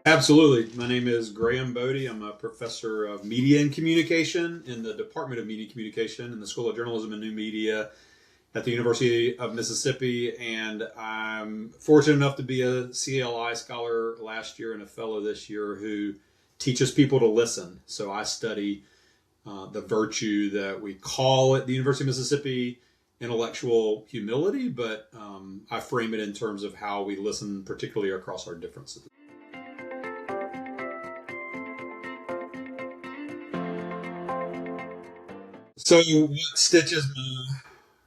Absolutely. My name is Graham Bodie. I'm a professor of media and communication in the Department of Media and Communication in the School of Journalism and New Media at the University of Mississippi. And I'm fortunate enough to be a CLI scholar last year and a fellow this year who teaches people to listen. So I study the virtue that we call at the University of Mississippi intellectual humility, but I frame it in terms of how we listen, particularly across our differences. So what stitches my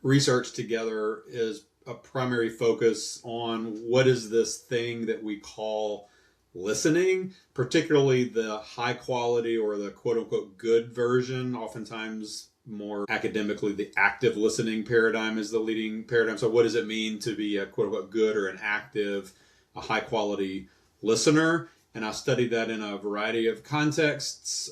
research together is a primary focus on what is this thing that we call listening, particularly the high quality or the quote unquote good version. Oftentimes, more academically, the active listening paradigm is the leading paradigm. So, what does it mean to be a quote unquote good or an active, a high quality listener? And I studied that in a variety of contexts.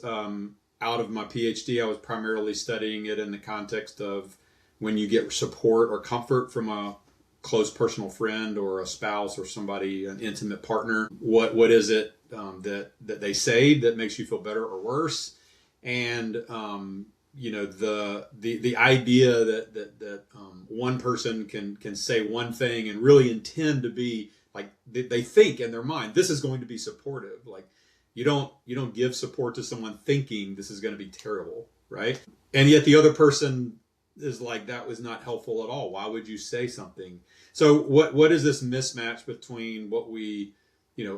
Out of my PhD, I was primarily studying it in the context of when you get support or comfort from a close personal friend or a spouse or somebody, an intimate partner. What is it that they say that makes you feel better or worse? And the idea that one person can say one thing and really intend to be like they think in their mind this is going to be supportive. Like you don't give support to someone thinking this is going to be terrible, right? And yet the other person is like, that was not helpful at all. Why would you say something? So what is this mismatch between what we,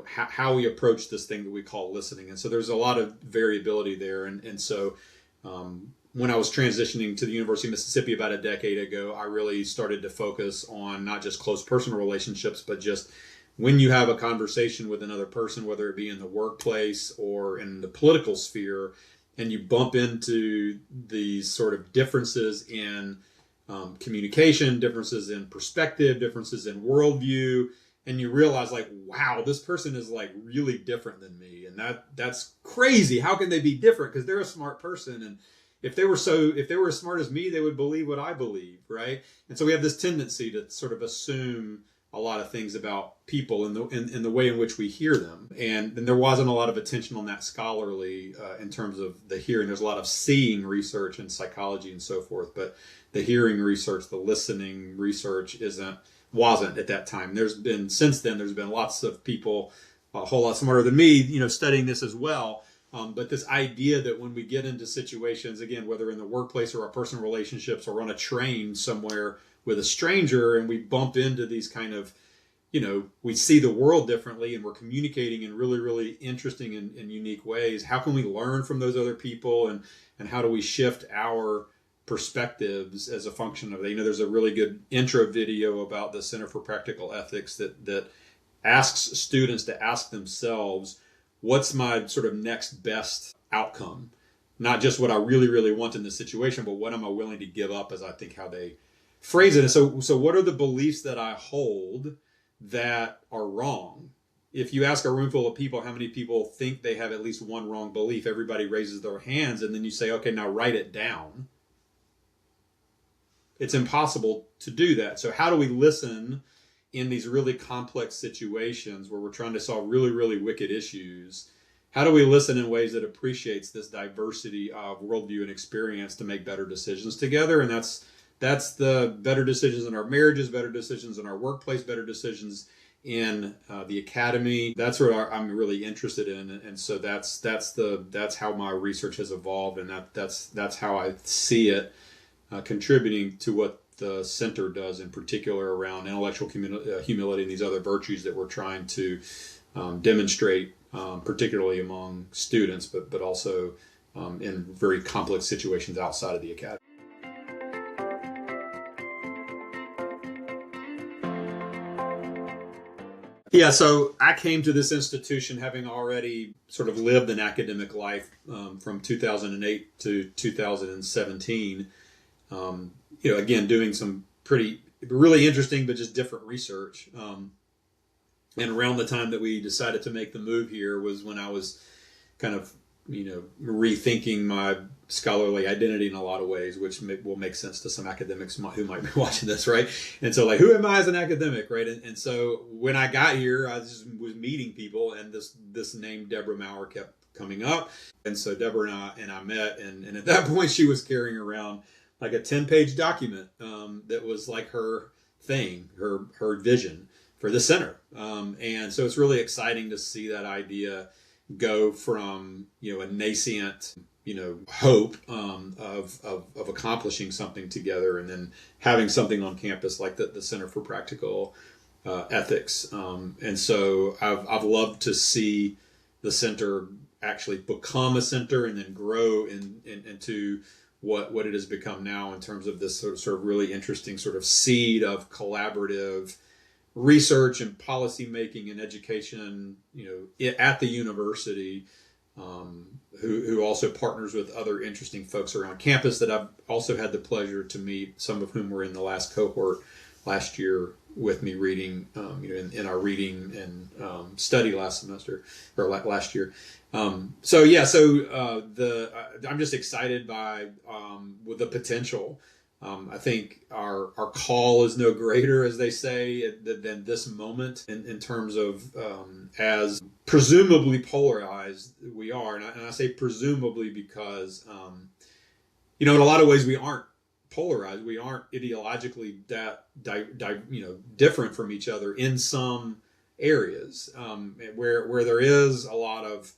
how we approach this thing that we call listening? And so there's a lot of variability there. And so when I was transitioning to the University of Mississippi about a decade ago, I really started to focus on not just close personal relationships, but just when you have a conversation with another person, whether it be in the workplace or in the political sphere, and you bump into these sort of differences in communication, differences in perspective, differences in worldview, and you realize like, wow, this person is like really different than me, and that's crazy. How can they be different? Because they're a smart person, and if they were as smart as me, they would believe what I believe, right? And so we have this tendency to sort of assume a lot of things about people in the way in which we hear them. And there wasn't a lot of attention on that scholarly in terms of the hearing. There's a lot of seeing research in psychology and so forth, but the hearing research, the listening research wasn't at that time. Since then, there's been lots of people a whole lot smarter than me, studying this as well. But this idea that when we get into situations, again, whether in the workplace or our personal relationships or on a train somewhere with a stranger, and we bump into these kind of, we see the world differently and we're communicating in really, really interesting and unique ways. How can we learn from those other people, and how do we shift our perspectives as a function of that? There's a really good intro video about the Center for Practical Ethics that asks students to ask themselves, what's my sort of next best outcome? Not just what I really, really want in this situation, but what am I willing to give up, as I think how they phrase it. And so what are the beliefs that I hold that are wrong? If you ask a room full of people, how many people think they have at least one wrong belief? Everybody raises their hands, and then you say, okay, now write it down. It's impossible to do that. So how do we listen in these really complex situations where we're trying to solve really, really wicked issues? How do we listen in ways that appreciates this diversity of worldview and experience to make better decisions together? And that's the better decisions in our marriages, better decisions in our workplace, better decisions in the academy. That's what I'm really interested in, and so that's how my research has evolved, and that's how I see it contributing to what the center does, in particular around intellectual humility and these other virtues that we're trying to demonstrate, particularly among students, but also in very complex situations outside of the academy. Yeah, so I came to this institution having already sort of lived an academic life from 2008 to 2017. Again, doing some really interesting but just different research. And around the time that we decided to make the move here was when I was kind of, rethinking my scholarly identity in a lot of ways, which will make sense to some academics who might be watching this, right? And so, like, who am I as an academic, right? And so when I got here, I just was meeting people, and this name Deborah Maurer kept coming up. And so Deborah and I met, and at that point she was carrying around like a 10-page document that was like her thing, her vision for the center. And so it's really exciting to see that idea go from, a nascent, hope of accomplishing something together, and then having something on campus like the Center for Practical Ethics. And so I've loved to see the center actually become a center and then grow into what it has become now in terms of this sort of really interesting sort of seed of collaborative research and policy making and education, at the university, who also partners with other interesting folks around campus that I've also had the pleasure to meet, some of whom were in the last cohort last year with me reading, in our reading and study last semester or last year. I'm just excited by with the potential. I think our call is no greater, as they say, than this moment in terms of as presumably polarized we are. And I say presumably because, in a lot of ways we aren't polarized. We aren't ideologically that different from each other in some areas where there is a lot of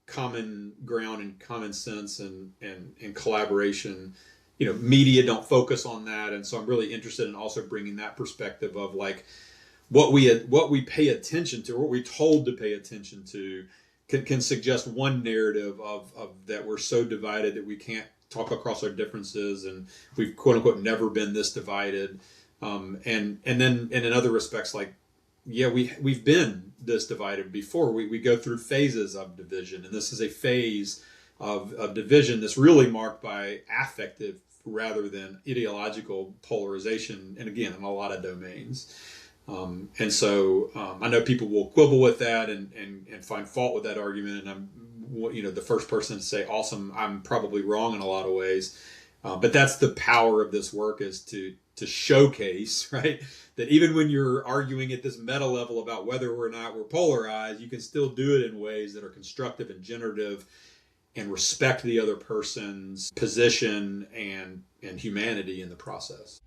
common ground and common sense and collaboration. Media don't focus on that, and so I'm really interested in also bringing that perspective of like what we pay attention to, or what we're told to pay attention to, can suggest one narrative of that we're so divided that we can't talk across our differences, and we've quote unquote never been this divided, and then in other respects, like, yeah, we've been this divided before. We go through phases of division, and this is a phase of division that's really marked by affective rather than ideological polarization, and again, in a lot of domains. And so I know people will quibble with that and find fault with that argument, and I'm the first person to say, awesome, I'm probably wrong in a lot of ways. But that's the power of this work, is to showcase, right, that even when you're arguing at this meta level about whether or not we're polarized, you can still do it in ways that are constructive and generative and respect the other person's position and humanity in the process.